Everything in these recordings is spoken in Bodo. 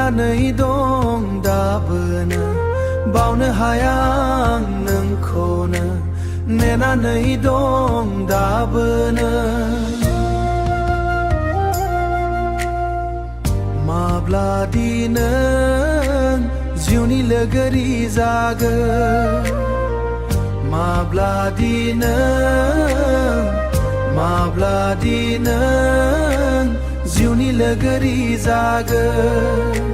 नेनानै दं दाबोनो बावनो हाया आं नोंखौनो नेनानै दं दाबोनो माब्लादि नों जिउनि लोगोरि जागोन माब्लादि नों जिउनि लोगोरि जागोन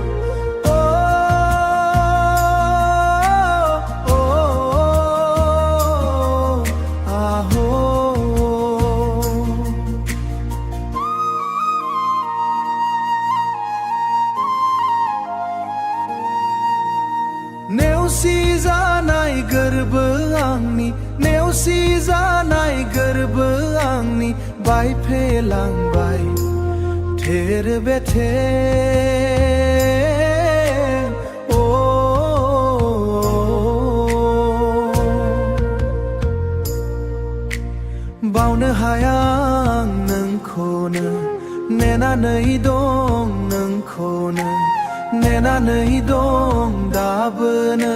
नेवसि जानाय गोरबो आंनि नेवसि जानाय गोरबो आंनि बायफ्लेलांबाय थेर बेथे ओ बावनो हाया आं नोंखौनो नेनानै दं नोंखौनो नेनानै दं दाबोनो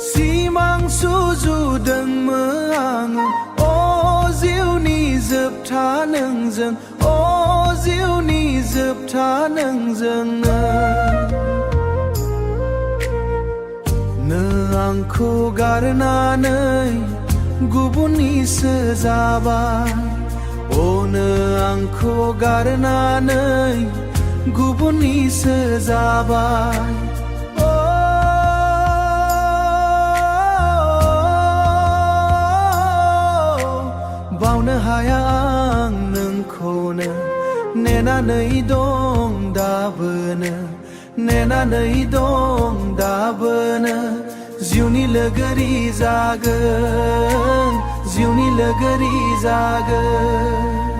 सिमां सुजुदोंमोन आं अ जिउनि जोबथा नोंजों अ जिउनि जोबथा नोंजोंनो नों आंखौ गारनानै गुबुननिसो जाबाय ओनो आंखौ गारनानै गुबुननिसो जाबाय बावनो हाया आं नोंखौनो नेनानै दं दाबोनो नेनानै दं दाबोनो जिउनि लोगोरि जागोन जिउनि लोगोरि जागोन